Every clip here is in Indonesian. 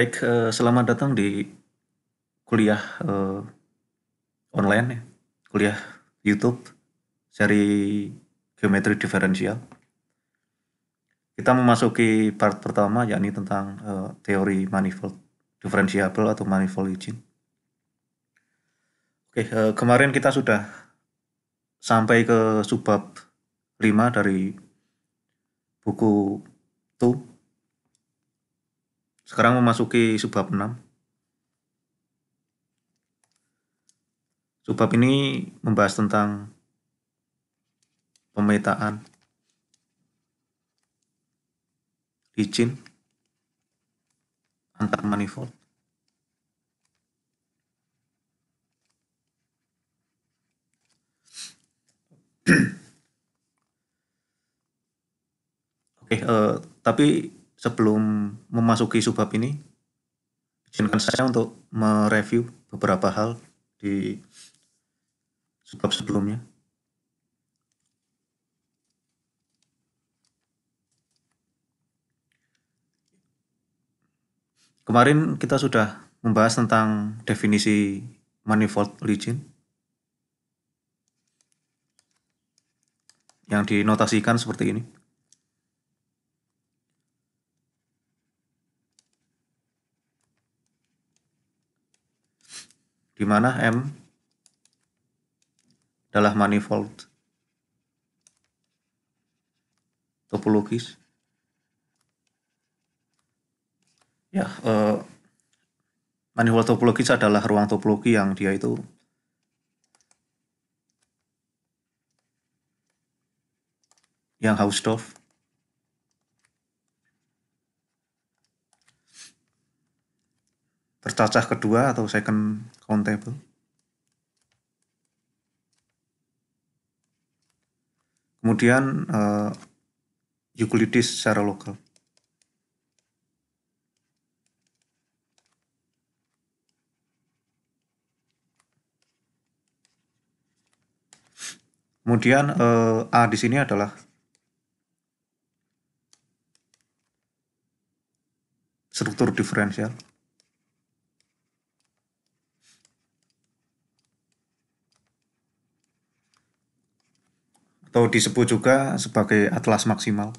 Baik, selamat datang di kuliah online ya, kuliah YouTube seri geometri diferensial. Kita memasuki part pertama yakni tentang teori manifold diferensiabel atau manifold Eugen. Oke, kemarin kita sudah sampai ke subbab 5 dari buku Tu. Sekarang memasuki subbab 6. Subbab ini membahas tentang pemetaan Eugen antar manifold. Oke, tapi sebelum memasuki subbab ini, izinkan saya untuk mereview beberapa hal di subbab sebelumnya. Kemarin kita sudah membahas tentang definisi manifold Eugen yang dinotasikan seperti ini. Di mana M adalah manifold topologis. Ya, manifold topologis adalah ruang topologi yang dia itu yang Hausdorff tercacah kedua atau second countable. Kemudian Euclides secara lokal. Kemudian A di sini adalah struktur diferensial. Atau disebut juga sebagai atlas maksimal.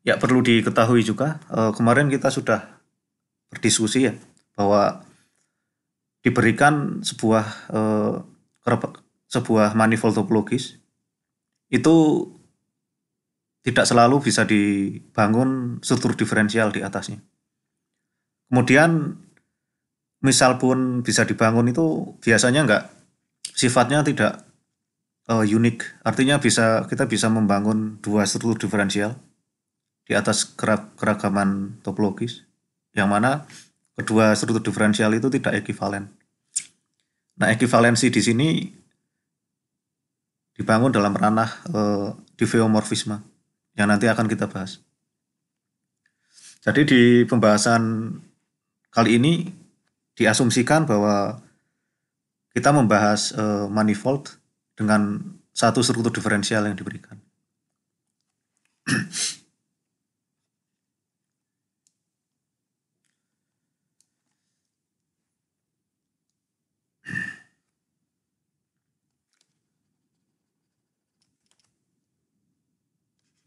Ya, perlu diketahui juga, kemarin kita sudah berdiskusi ya, bahwa diberikan sebuah manifold topologis, itu tidak selalu bisa dibangun struktur diferensial di atasnya. Kemudian misal pun bisa dibangun itu biasanya sifatnya tidak unik. Artinya kita bisa membangun dua struktur diferensial di atas keragaman topologis, yang mana kedua struktur diferensial itu tidak ekivalen. Nah, ekivalensi di sini dibangun dalam ranah diffeomorfisme yang nanti akan kita bahas. Jadi di pembahasan kali ini diasumsikan bahwa kita membahas manifold dengan satu struktur diferensial yang diberikan.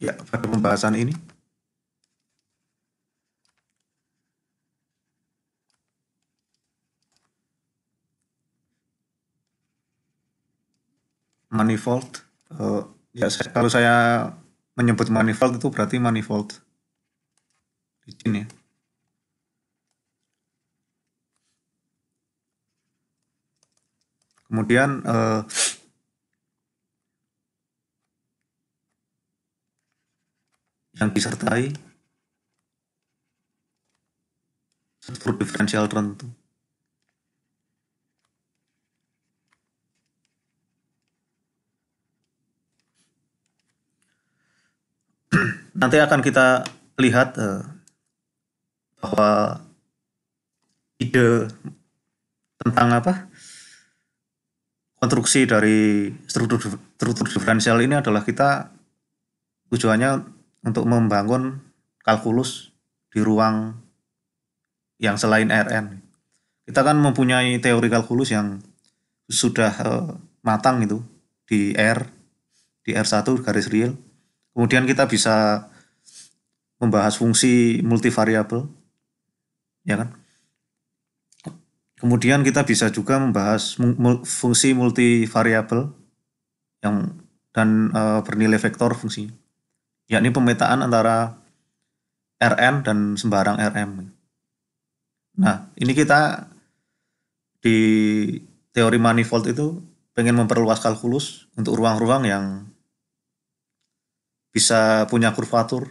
Ya, pada pembahasan ini manifold, ya kalau saya menyebut manifold itu berarti manifold Eugen ya. Kemudian yang disertai struktur diferensial tertentu. Nanti akan kita lihat bahwa ide tentang konstruksi dari struktur diferensial ini adalah kita tujuannya untuk membangun kalkulus di ruang yang selain Rn. Kita kan mempunyai teori kalkulus yang sudah matang itu di R1 garis real. Kemudian kita bisa membahas fungsi multivariabel, ya kan? Kemudian kita bisa juga membahas fungsi multivariabel yang dan bernilai vektor fungsi, yakni pemetaan antara Rn dan sembarang Rm. Nah, ini kita di teori manifold itu pengen memperluas kalkulus untuk ruang-ruang yang bisa punya kurvatur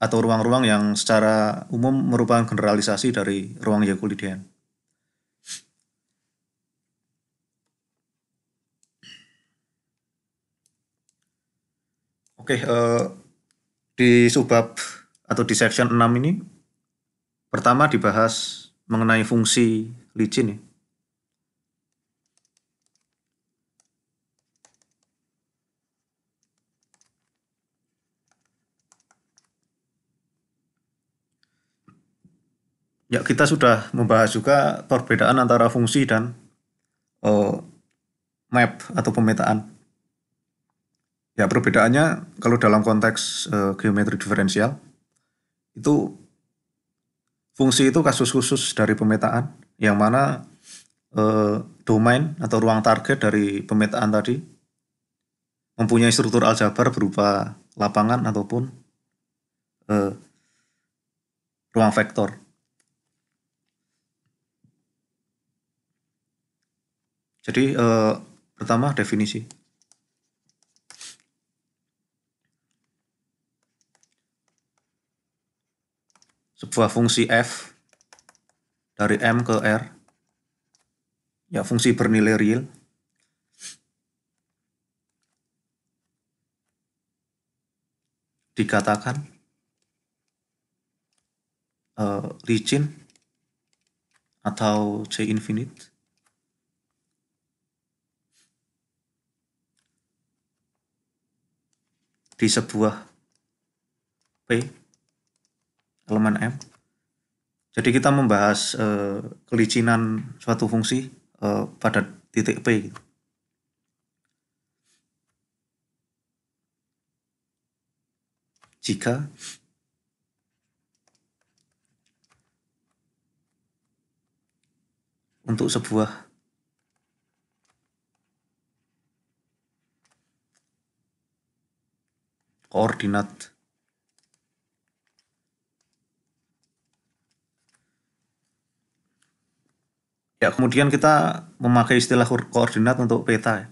atau ruang-ruang yang secara umum merupakan generalisasi dari ruang Euclidean. Oke, di subbab atau di section 6 ini pertama dibahas mengenai fungsi licin ya. Ya, kita sudah membahas juga perbedaan antara fungsi dan map atau pemetaan. Ya, perbedaannya kalau dalam konteks geometri diferensial itu fungsi itu kasus khusus dari pemetaan yang mana domain atau ruang target dari pemetaan tadi mempunyai struktur aljabar berupa lapangan ataupun ruang vektor. Jadi pertama definisi. Sebuah fungsi f dari M ke R, ya fungsi bernilai real, dikatakan licin atau C infinite di sebuah P elemen M. Jadi kita membahas kelicinan suatu fungsi pada titik P gitu. Jika untuk sebuah koordinat ya, kemudian kita memakai istilah koordinat untuk peta ya.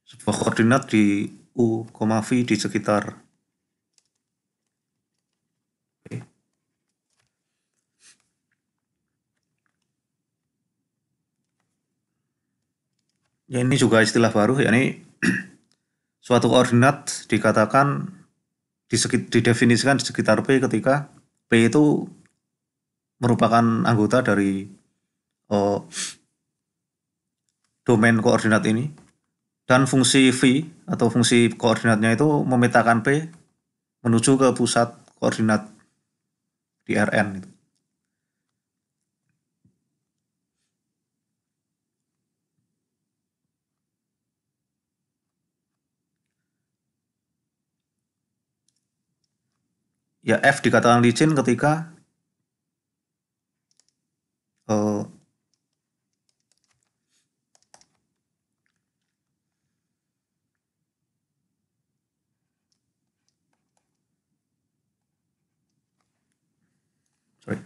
Sebuah koordinat di U, V di sekitar P. Ya, ini juga istilah baru, yakni suatu koordinat dikatakan didefinisikan di sekitar P ketika P itu merupakan anggota dari domain koordinat ini dan fungsi V atau fungsi koordinatnya itu memetakan P menuju ke pusat koordinat di Rn gitu. Ya, F dikatakan licin ketika sorry.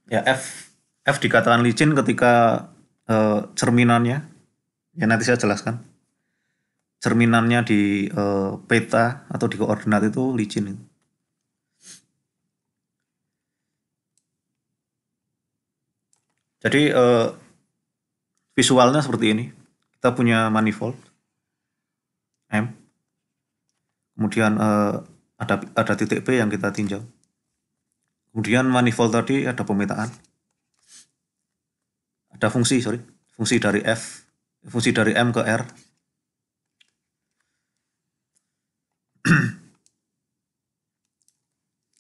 Ya, F dikatakan licin ketika cerminannya, ya nanti saya jelaskan. Cerminannya di peta atau di koordinat itu licin. Jadi visualnya seperti ini. Kita punya manifold M, kemudian ada titik P yang kita tinjau. Kemudian manifold tadi ada pemetaan, ada fungsi dari F, fungsi dari M ke R.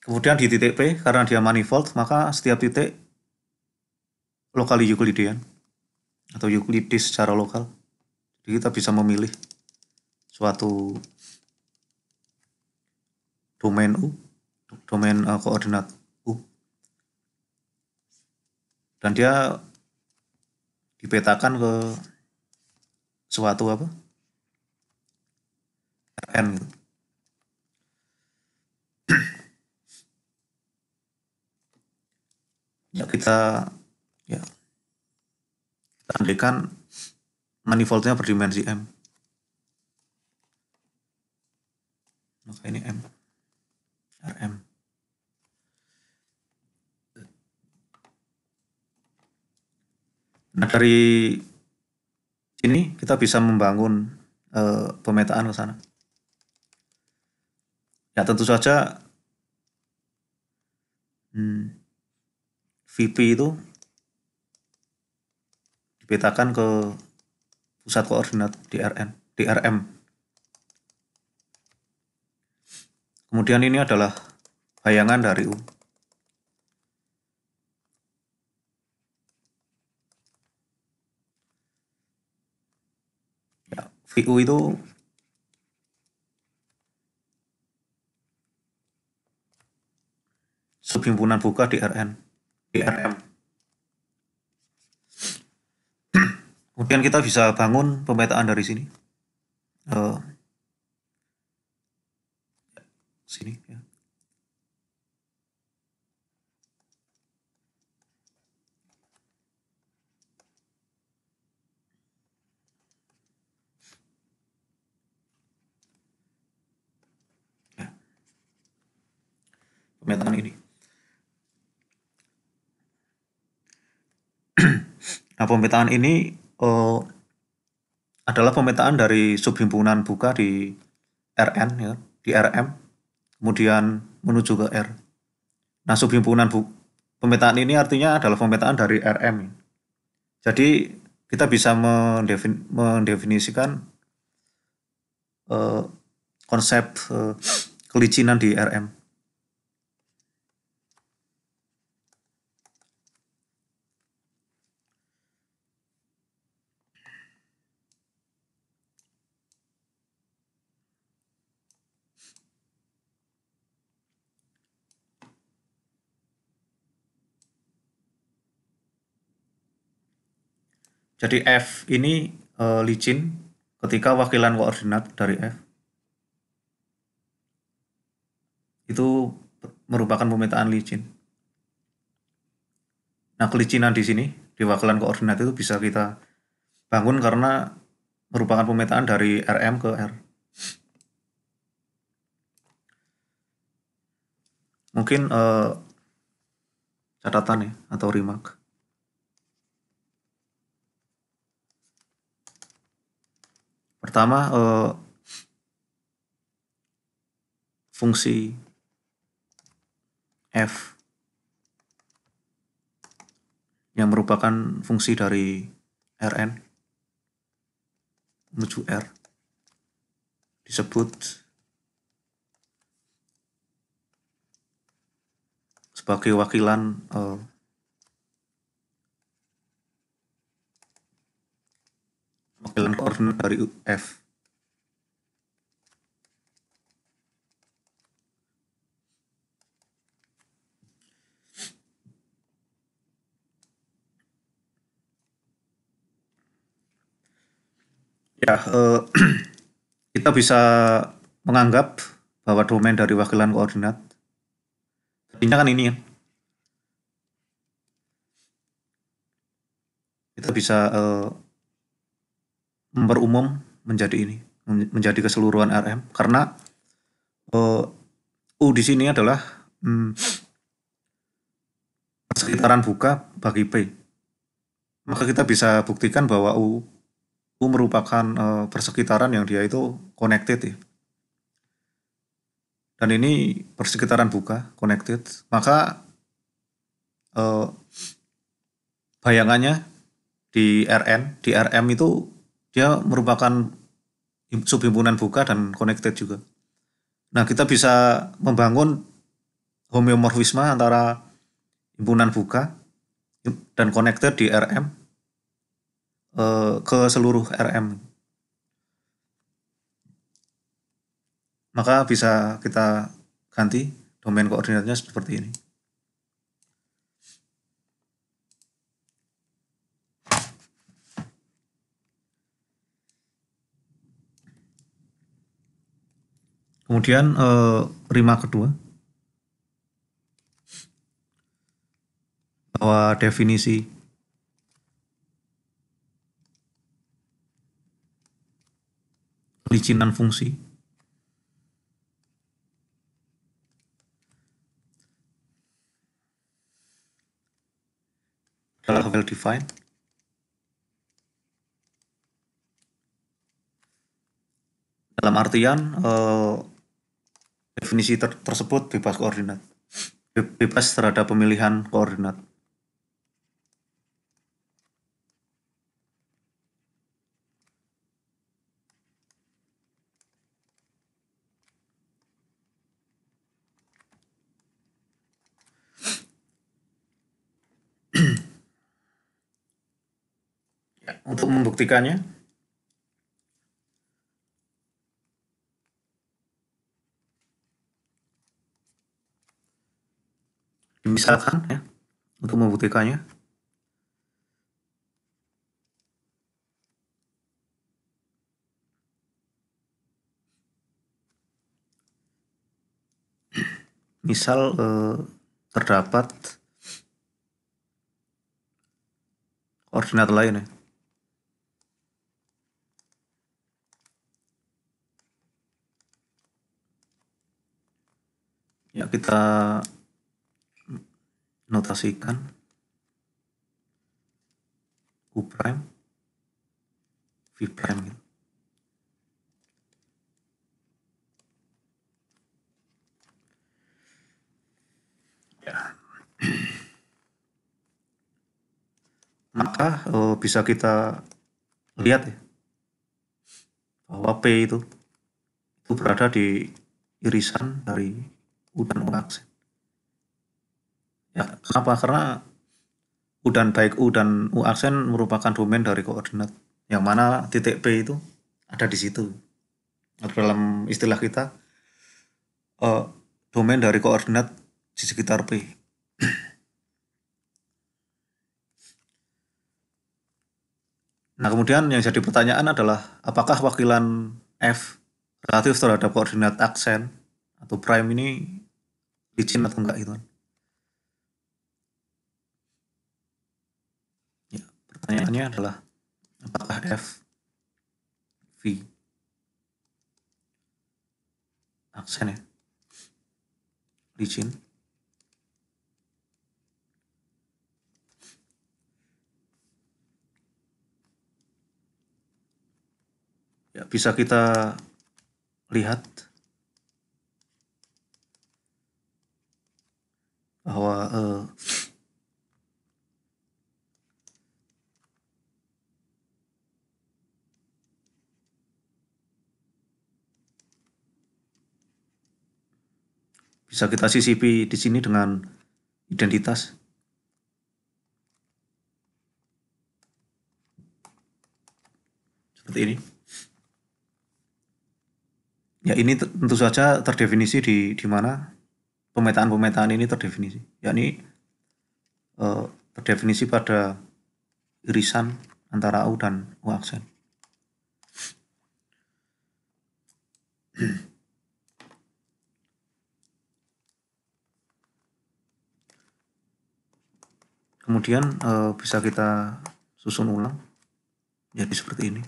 Kemudian di titik P, karena dia manifold, maka setiap titik lokali Euclidean atau Euclides secara lokal. Jadi kita bisa memilih suatu domain U, domain koordinat U, dan dia dipetakan ke suatu Rn gitu. Ya kita andaikan manifoldnya berdimensi M, maka ini M, Rm. Nah, dari sini kita bisa membangun pemetaan ke sana. Ya tentu saja VP itu dipetakan ke pusat koordinat di Rm. Kemudian ini adalah bayangan dari U. Ya, VU itu subhimpunan buka di Rm. Kemudian kita bisa bangun pemetaan dari sini. Sini ya. Pemetaan ini. Nah, pemetaan ini adalah pemetaan dari subhimpunan buka di Rn ya, di Rm, kemudian menuju ke R. Nah, subhimpunan pemetaan ini artinya adalah pemetaan dari Rm. Jadi kita bisa mendefinisikan konsep kelicinan di Rm. Jadi F ini licin ketika wakilan koordinat dari F itu merupakan pemetaan licin. Nah, kelicinan di sini di wakilan koordinat itu bisa kita bangun karena merupakan pemetaan dari Rm ke R. Mungkin catatan ya atau remark. Pertama, fungsi F yang merupakan fungsi dari Rn menuju R disebut sebagai wakilan koordinat dari F. Ya, kita bisa menganggap bahwa domain dari wakilan koordinat tadinya kan ini ya. Kita bisa memperumum menjadi ini, menjadi keseluruhan Rm karena U di sini adalah sekitaran buka bagi P. maka kita bisa buktikan bahwa U merupakan persekitaran yang dia itu connected ya. Dan ini persekitaran buka, connected. Maka eh, bayangannya di RM itu dia merupakan subhimpunan buka dan connected juga. Nah, kita bisa membangun homeomorfisme antara himpunan buka dan connected di RM ke seluruh RM. Maka bisa kita ganti domain koordinatnya seperti ini. Kemudian prima kedua, bahwa definisi pelicinan fungsi adalah well defined. Dalam artian definisi tersebut bebas koordinat, bebas terhadap pemilihan koordinat. Ya, untuk membuktikannya, misalkan ya, untuk membuktikannya, misal terdapat koordinat lain ya. Ya, kita notasikan U prime, V prime gitu. Ya. Maka bisa kita lihat ya, bahwa P itu berada di irisan dari U dan U aksen. Ya, kenapa? Karena baik U dan U aksen merupakan domain dari koordinat, yang mana titik P itu ada di situ. Atau dalam istilah kita, domain dari koordinat di sekitar P. Nah, kemudian yang jadi pertanyaan adalah apakah wakilan F relatif terhadap koordinat aksen atau prime ini licin atau enggak gitu kan. Ya, pertanyaannya adalah apakah F V aksen ya licin? Ya, bisa kita lihat bahwa bisa kita sisipi di sini dengan identitas. Seperti ini. Ya, ini tentu saja terdefinisi di mana pemetaan-pemetaan ini terdefinisi. Yakni terdefinisi pada irisan antara U dan U aksen. Kemudian bisa kita susun ulang jadi seperti ini.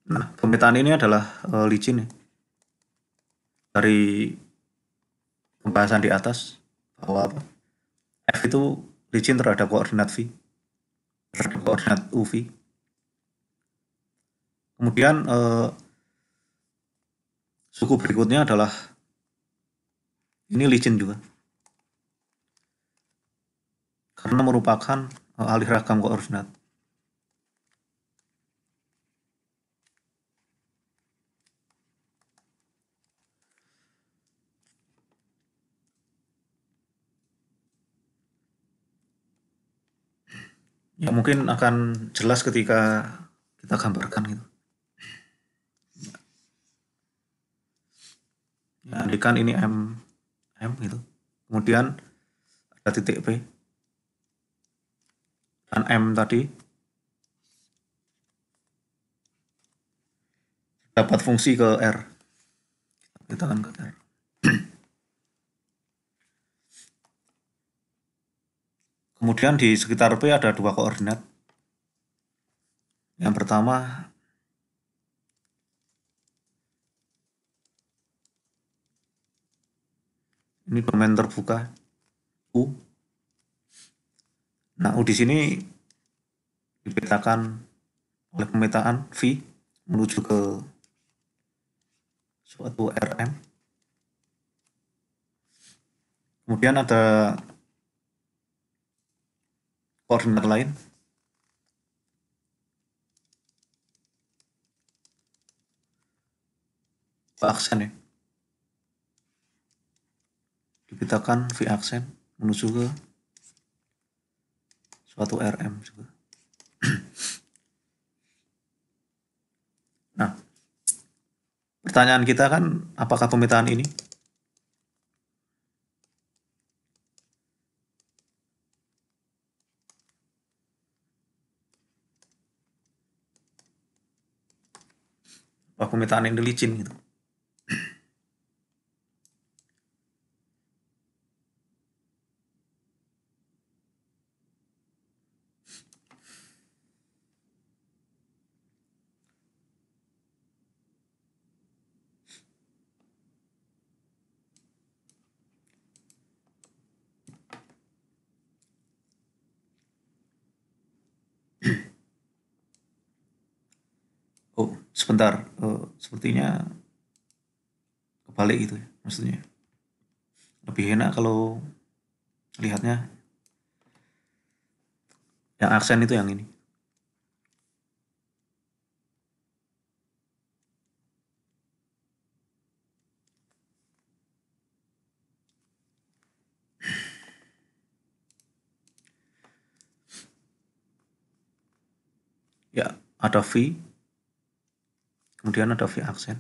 Nah, pemetaan ini adalah licin ya. Dari pembahasan di atas bahwa F itu licin terhadap koordinat V, terhadap koordinat UV. Kemudian suku berikutnya adalah ini licin juga karena merupakan alih ragam koordinat. Ya mungkin akan jelas ketika kita gambarkan gitu. Ya, andikan ini M gitu. Kemudian ada titik P dan M tadi dapat fungsi ke R. Kita akan ke R. Kemudian di sekitar P ada dua koordinat. Yang pertama ini domain terbuka U. Nah, U di sini dipetakan oleh pemetaan V menuju ke suatu RM. Kemudian ada koordinat lain aksen ya. Dipetakan V aksen menuju ke suatu RM juga. Nah, pertanyaan kita kan apakah pemetaan ini pemetaan ini licin gitu. Oh, sebentar. Sepertinya kebalik gitu ya. Maksudnya lebih enak kalau lihatnya yang aksen itu yang ini. Ya, ada V, kemudian ada V aksen.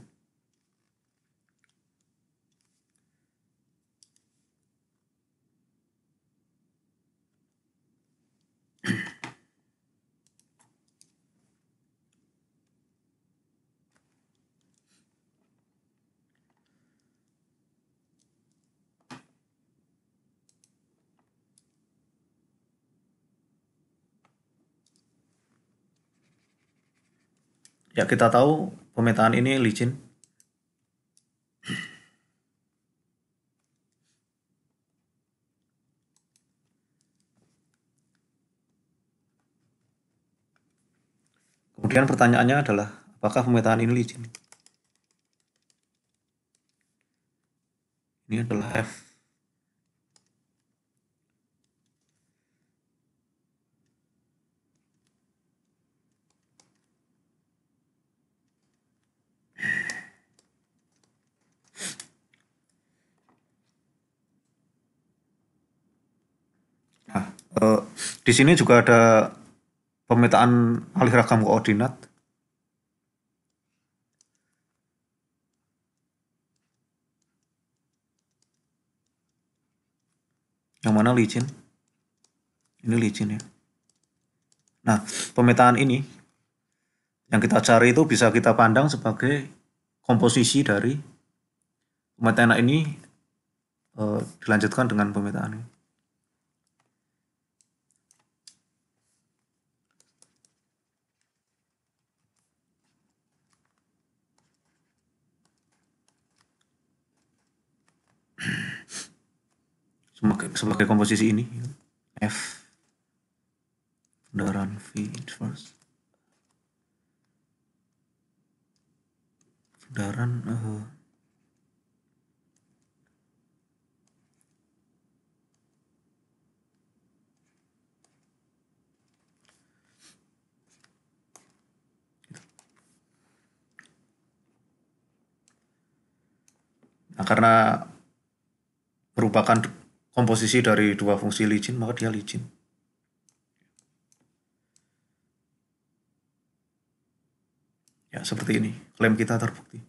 Ya, kita tahu pemetaan ini licin. Kemudian pertanyaannya adalah apakah pemetaan ini licin? Ini adalah F. Nah, di sini juga ada pemetaan alih ragam koordinat. Yang mana licin? Ini licin ya. Nah, pemetaan ini yang kita cari itu bisa kita pandang sebagai komposisi dari pemetaan ini dilanjutkan dengan pemetaan ini. Sebagai komposisi ini F Bundaran nah, karena merupakan komposisi dari dua fungsi licin, maka dia licin. Ya, seperti ini. Klaim kita terbukti.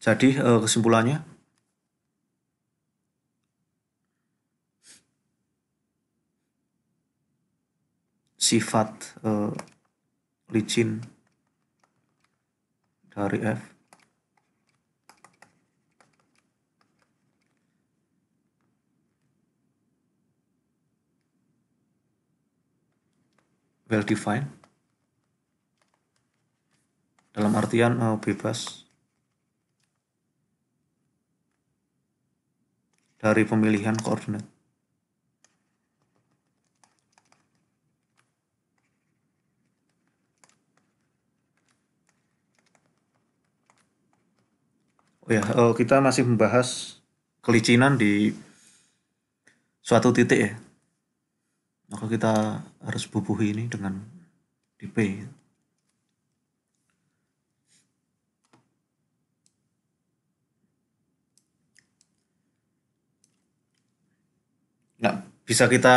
Jadi kesimpulannya, sifat licin dari F well defined, dalam artian bebas dari pemilihan koordinat. Oh ya, kita masih membahas kelicinan di suatu titik ya. Maka kita harus bubuhi ini dengan di P. Nggak bisa kita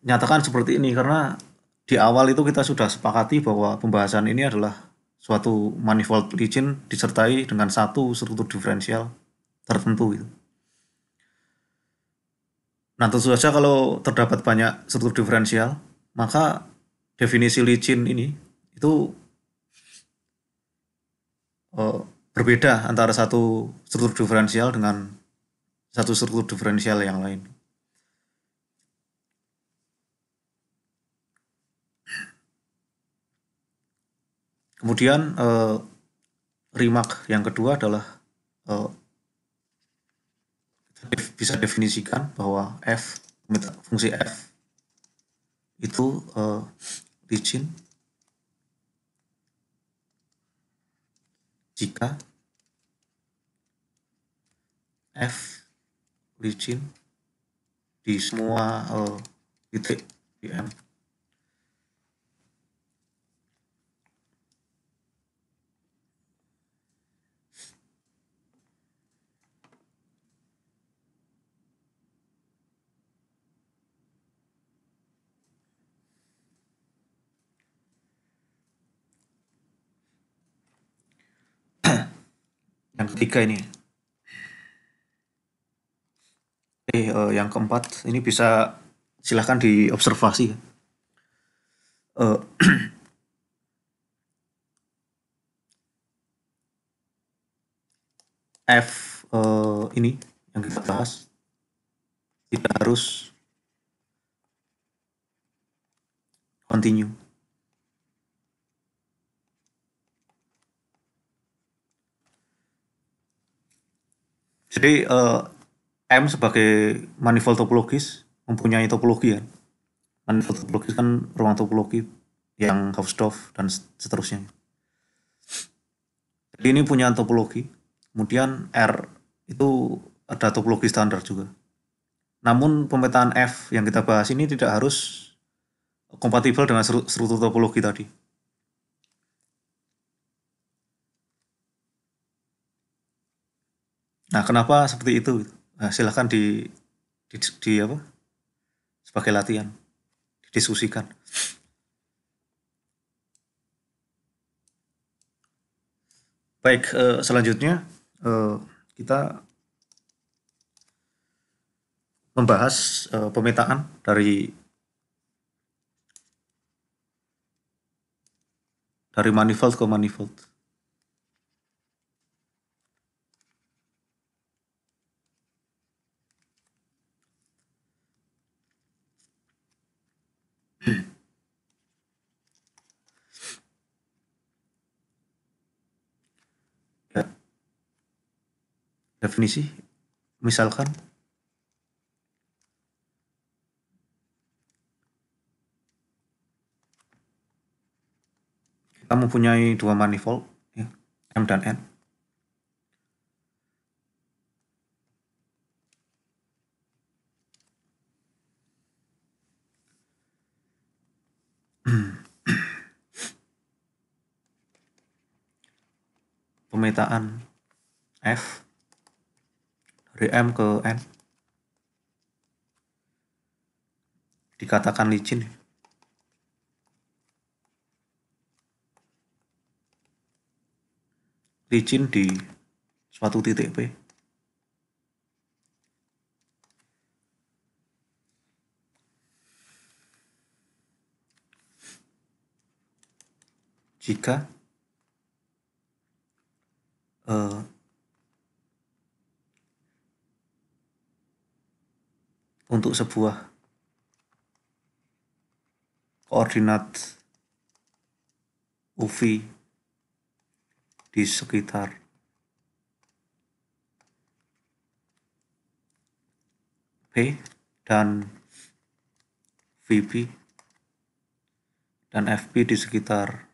nyatakan seperti ini karena di awal itu kita sudah sepakati bahwa pembahasan ini adalah suatu manifold licin disertai dengan satu struktur diferensial tertentu gitu. Nah, tentu saja kalau terdapat banyak struktur diferensial, maka definisi licin ini itu eh, berbeda antara satu struktur diferensial dengan satu struktur diferensial yang lain. Kemudian remark yang kedua adalah eh, bisa definisikan bahwa f fungsi f itu licin jika f licin di semua titik di M. Yang ketiga ini, yang keempat ini bisa silahkan diobservasi. Eh, F ini yang kita bahas tidak harus continue. Jadi M sebagai manifold topologis mempunyai topologi ya. Manifold topologis kan ruang topologi yang Hausdorff dan seterusnya. Jadi ini punya topologi. Kemudian R itu ada topologi standar juga. Namun pemetaan F yang kita bahas ini tidak harus kompatibel dengan struktur topologi tadi. Nah, kenapa seperti itu? Nah, silahkan di apa? Sebagai latihan, didiskusikan. Baik, selanjutnya kita membahas pemetaan dari manifold ke manifold. definisi. Misalkan kita mempunyai dua manifold, ya, M dan N. Pemetaan F dari M ke N dikatakan licin. Licin di suatu titik P. Jika untuk sebuah koordinat UV di sekitar P dan VP dan FP di sekitar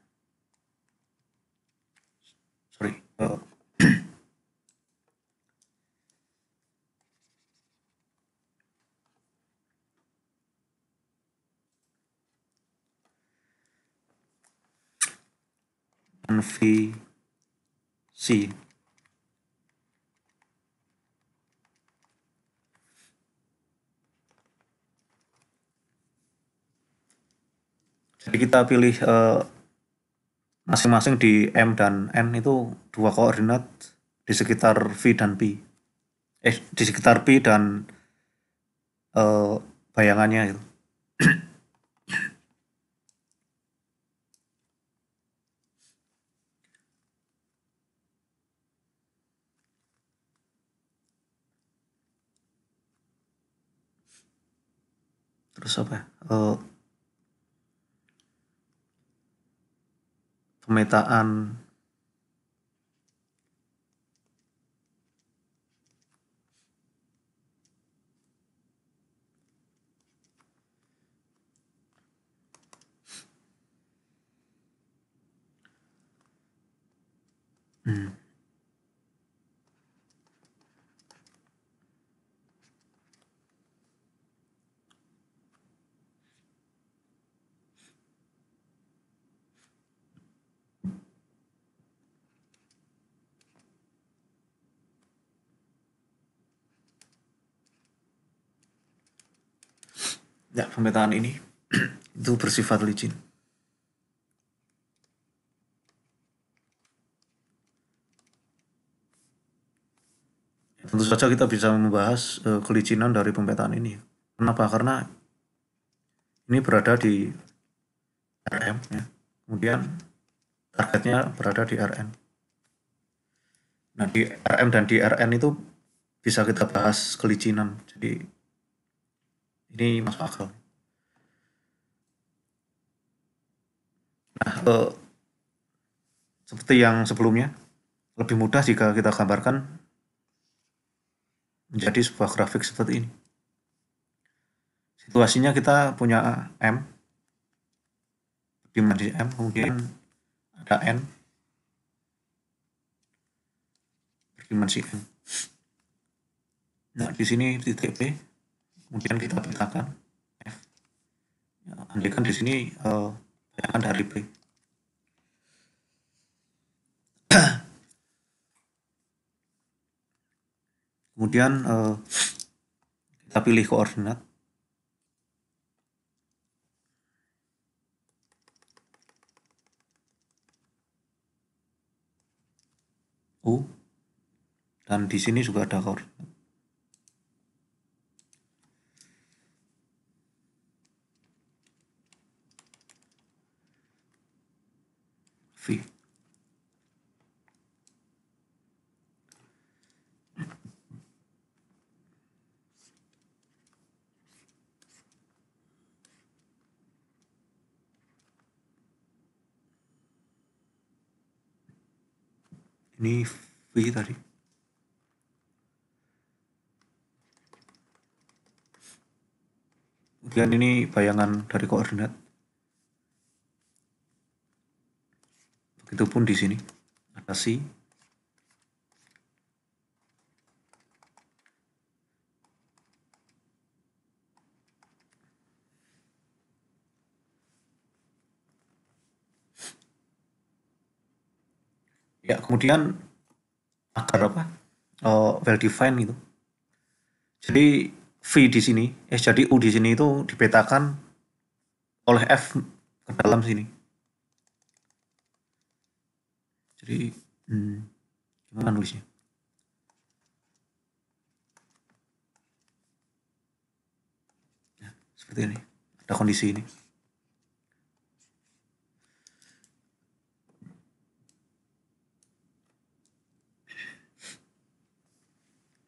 dan VC. Jadi kita pilih masing-masing di M dan N itu dua koordinat di sekitar V dan P. Di sekitar P dan bayangannya itu. Terus apa ya? Pemetaan ya, pemetaan ini itu bersifat licin. Tentu saja kita bisa membahas kelicinan dari pemetaan ini. Kenapa? Karena ini berada di RM, ya. Kemudian targetnya berada di RN. Nah, di RM dan di RN itu bisa kita bahas kelicinan. Jadi ini masuk akal. Nah, seperti yang sebelumnya, lebih mudah jika kita gambarkan menjadi sebuah grafik seperti ini. Situasinya kita punya M, dimensi M, kemudian ada N, berdimensi N. Nah, di sini titik P, kemudian kita petakan F. Ya, andaikan di sini bayangan dari P. Kemudian kita pilih koordinat. U, dan di sini juga ada koordinat V. Ini V tadi. Kemudian ini bayangan dari koordinat. Begitupun di sini ada C. Ya, kemudian agar apa? Well defined gitu. Jadi V di sini, jadi U di sini itu dipetakan oleh F ke dalam sini. Jadi gimana nulisnya? Ya, seperti ini. Ada kondisi ini.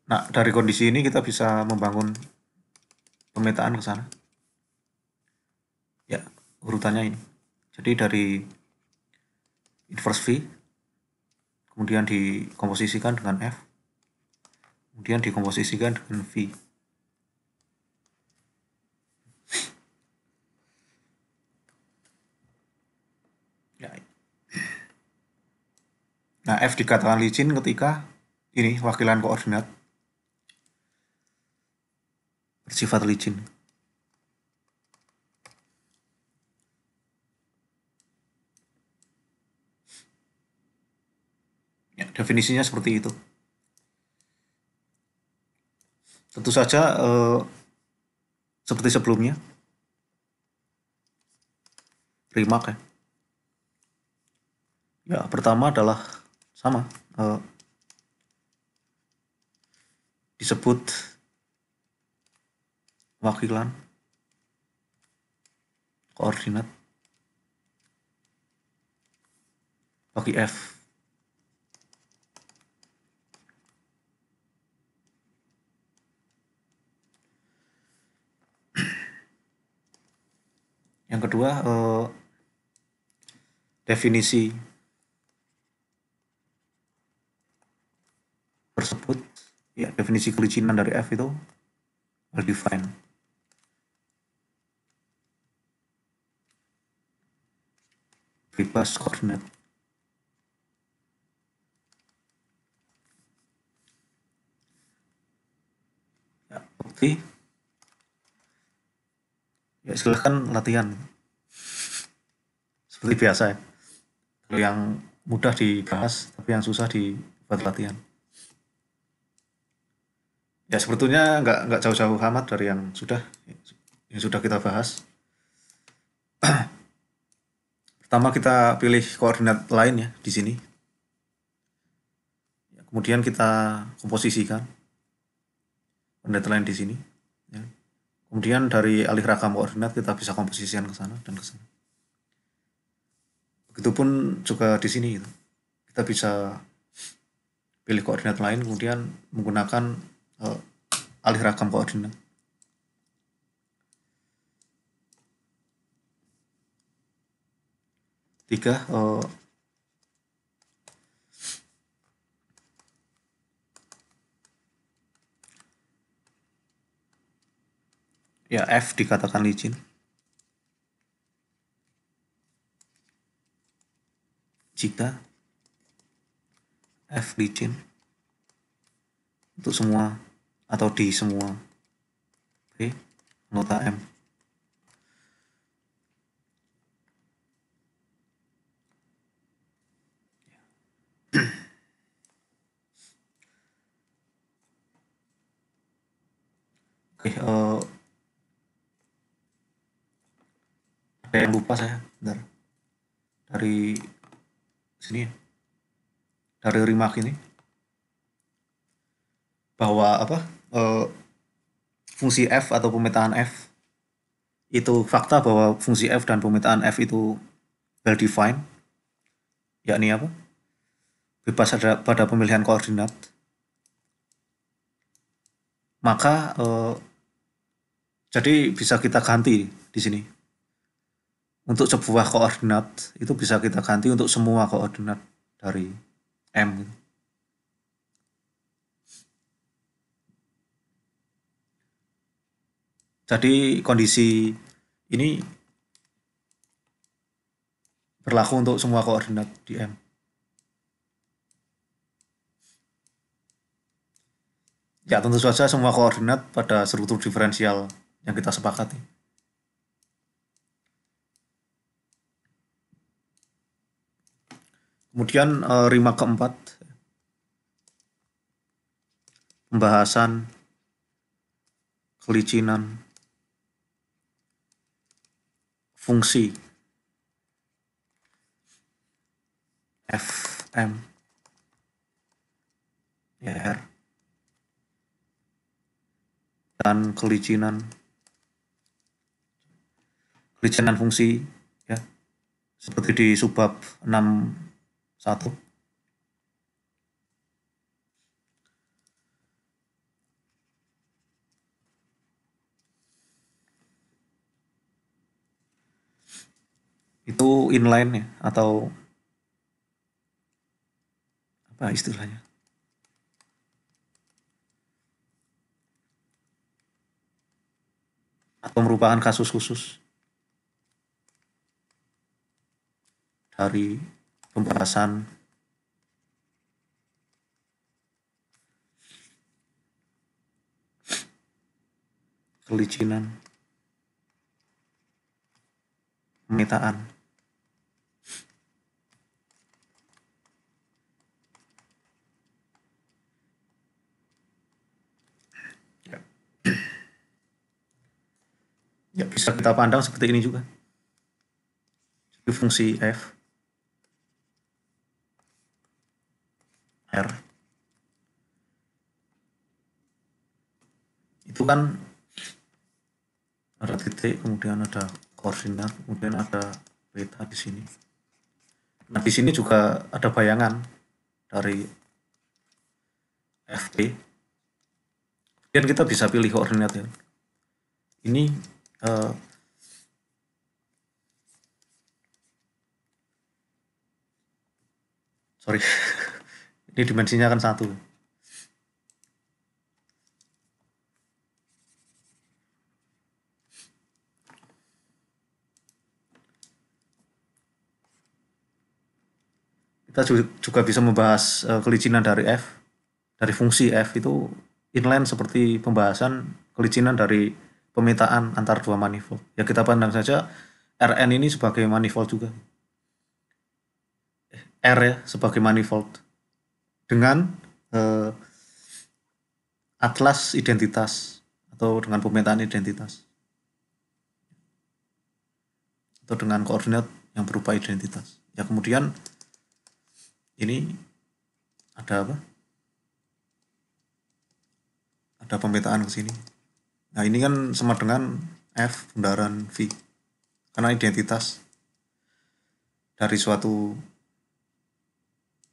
Nah, dari kondisi ini kita bisa membangun pemetaan ke sana. Ya, urutannya ini. Jadi dari inverse V, kemudian dikomposisikan dengan F, kemudian dikomposisikan dengan V. Ya. Nah, F dikatakan licin ketika ini wakilan koordinat bersifat licin. Ya, definisinya seperti itu. Tentu saja seperti sebelumnya, remark ya. Ya, pertama adalah sama, disebut wakilan koordinat bagi F. Yang kedua, definisi tersebut, ya definisi kelicinan dari F itu well defined. Bebas koordinat. Ya, oke. Ya, silahkan latihan. Seperti biasa ya. Kalau yang mudah dibahas, tapi yang susah dibuat latihan. Ya sebetulnya nggak jauh-jauh amat dari yang sudah kita bahas. Pertama kita pilih koordinat lain ya di sini. Kemudian kita komposisikan koordinat lain di sini. Ya. Kemudian dari alih rakam koordinat kita bisa komposisikan ke sana dan ke sana. Begitupun juga di sini gitu. Kita bisa pilih koordinat lain kemudian menggunakan alih rakam koordinat. Tiga, ya F dikatakan licin. Jika F licin untuk semua atau di semua B nota M. Oke, ada yang lupa saya, bentar. Dari sini ya, dari remark ini bahwa apa fungsi F atau pemetaan F itu fakta bahwa fungsi F dan pemetaan F itu well defined, yakni apa? Bebas pada pemilihan koordinat. Maka jadi bisa kita ganti di sini. Untuk sebuah koordinat itu bisa kita ganti untuk semua koordinat dari M. Jadi kondisi ini berlaku untuk semua koordinat di M. Ya tentu saja semua koordinat pada struktur diferensial yang kita sepakati. Kemudian remark keempat, pembahasan kelicinan fungsi Fm ya, R dan kelicinan fungsi ya seperti di subbab 6.1. Itu inline ya, atau apa istilahnya, atau merupakan kasus khusus dari pembahasan kelicinan pemetaan. Ya, bisa kita pandang seperti ini juga. Jadi fungsi F R itu kan ada titik, kemudian ada koordinat, kemudian ada beta di sini. Nah, di sini juga ada bayangan dari FP. Dan kita bisa pilih koordinat ya. Ini sorry, ini dimensinya kan 1. Kita juga bisa membahas kelicinan dari F, dari fungsi F itu inline seperti pembahasan kelicinan dari pemetaan antar dua manifold. Ya kita pandang saja Rn ini sebagai manifold juga. R ya sebagai manifold dengan atlas identitas atau dengan pemetaan identitas atau dengan koordinat yang berupa identitas. Ya kemudian ini ada apa? Ada pemetaan ke sini. Nah ini kan sama dengan F bundaran V karena identitas dari suatu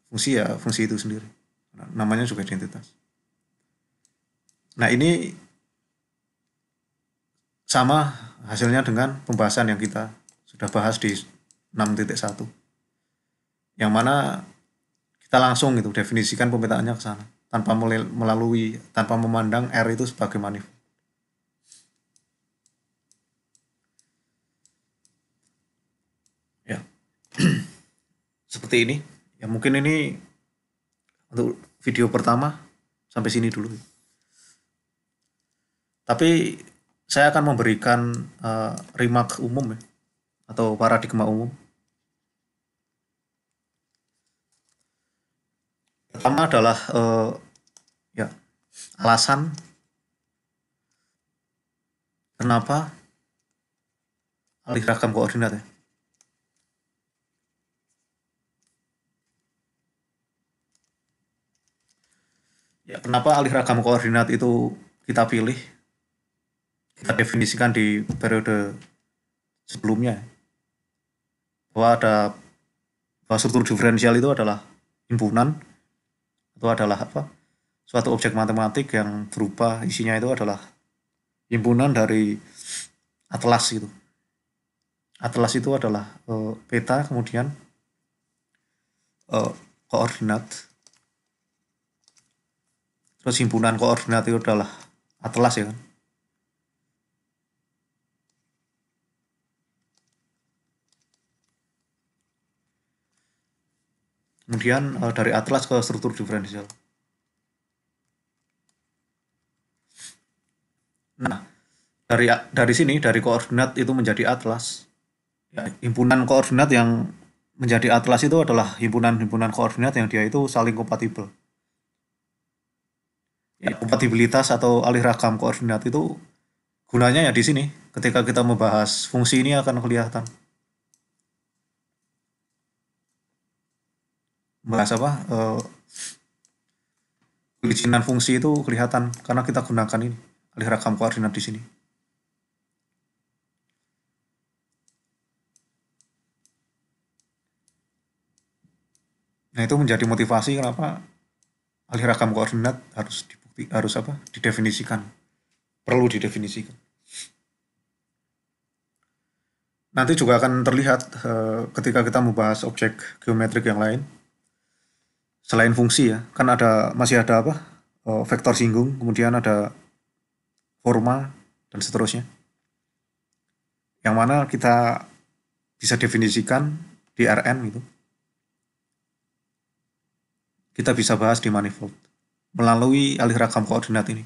fungsi ya fungsi itu sendiri. Namanya juga identitas. Nah ini sama hasilnya dengan pembahasan yang kita sudah bahas di 6.1. Yang mana kita langsung itu definisikan pemetaannya ke sana tanpa memandang R itu sebagai manifold. Ya. Seperti ini. Ya mungkin ini untuk video pertama sampai sini dulu. Tapi saya akan memberikan remark umum ya, atau paradigma umum. Pertama adalah ya alasan kenapa alih ragam koordinat ya. Ya, kenapa alih ragam koordinat itu kita pilih, kita definisikan di periode sebelumnya, bahwa struktur diferensial itu adalah himpunan atau adalah apa? Suatu objek matematik yang berupa isinya itu adalah himpunan dari atlas gitu. Atlas itu adalah peta, kemudian koordinat. Terus himpunan koordinat itu adalah atlas ya kan. kemudian dari atlas ke struktur diferensial. Nah, dari sini dari koordinat itu menjadi atlas. Ya, himpunan koordinat yang menjadi atlas itu adalah himpunan-himpunan koordinat yang dia itu saling kompatibel. Ya, kompatibilitas atau alih ragam koordinat itu gunanya ya di sini. Ketika kita membahas fungsi ini akan kelihatan. Bahas apa? Perizinan fungsi itu kelihatan karena kita gunakan ini alih ragam koordinat di sini. Nah, itu menjadi motivasi kenapa alih ragam koordinat harus apa? Didefinisikan. Perlu didefinisikan. Nanti juga akan terlihat ketika kita membahas objek geometrik yang lain. Selain fungsi ya, kan masih ada apa? Vektor singgung, kemudian ada forma dan seterusnya. Yang mana kita bisa definisikan di Rn gitu. Kita bisa bahas di manifold melalui alih ragam koordinat ini.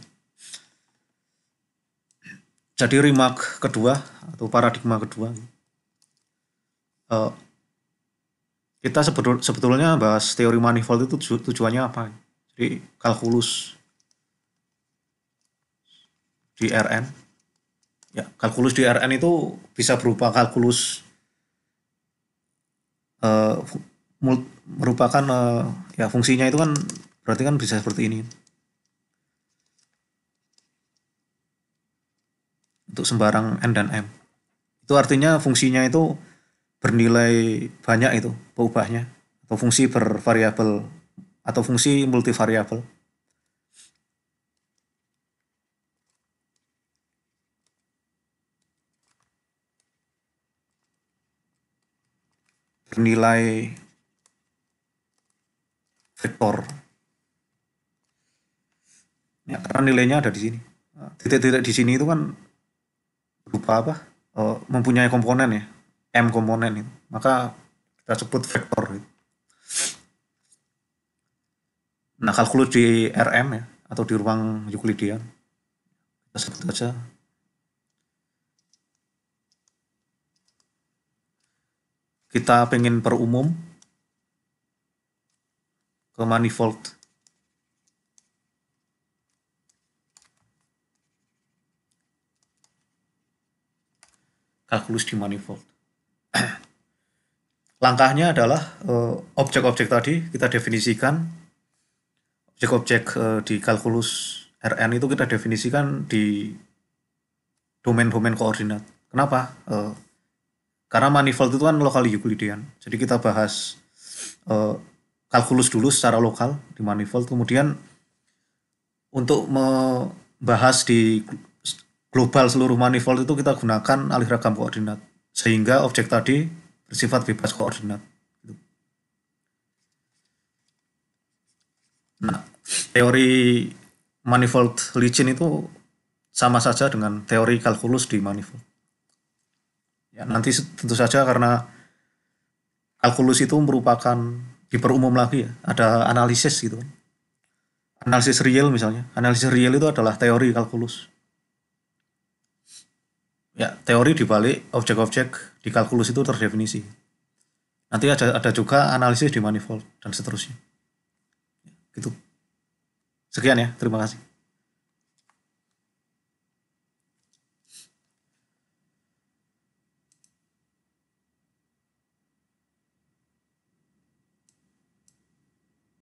Jadi remark kedua atau paradigma kedua, kita sebetulnya bahas teori manifold itu tujuannya apa? Jadi kalkulus di Rn, ya kalkulus di Rn itu bisa berupa kalkulus merupakan ya fungsinya itu kan berarti kan bisa seperti ini. Untuk sembarang n dan m. Itu artinya fungsinya itu bernilai banyak itu peubahnya atau fungsi bervariabel atau fungsi multivariabel. Bernilai vektor. Ya, karena nilainya ada di sini. Titik-titik di sini itu kan berupa apa? Mempunyai komponen ya, m komponen itu. Maka kita sebut vektor gitu. Nah, kalkulus di Rm ya atau di ruang Euclidean kita sebut saja kita pengen perumum ke manifold. Kalkulus di manifold. Langkahnya adalah objek-objek tadi kita definisikan. Objek-objek di kalkulus Rn itu kita definisikan di domain-domain koordinat. Kenapa? Karena manifold itu kan lokal Euclidean. Jadi kita bahas kalkulus dulu secara lokal di manifold. Kemudian untuk membahas di global seluruh manifold itu kita gunakan alih ragam koordinat. Sehingga objek tadi bersifat bebas koordinat. Nah, teori manifold Legend itu sama saja dengan teori kalkulus di manifold. Ya, nanti tentu saja karena kalkulus itu merupakan diperumum lagi ya, ada analisis gitu. Analisis real misalnya. Analisis real itu adalah teori kalkulus. Ya, teori dibalik objek-objek di kalkulus itu terdefinisi. Nanti ada juga analisis di manifold dan seterusnya. Gitu. Sekian ya, terima kasih.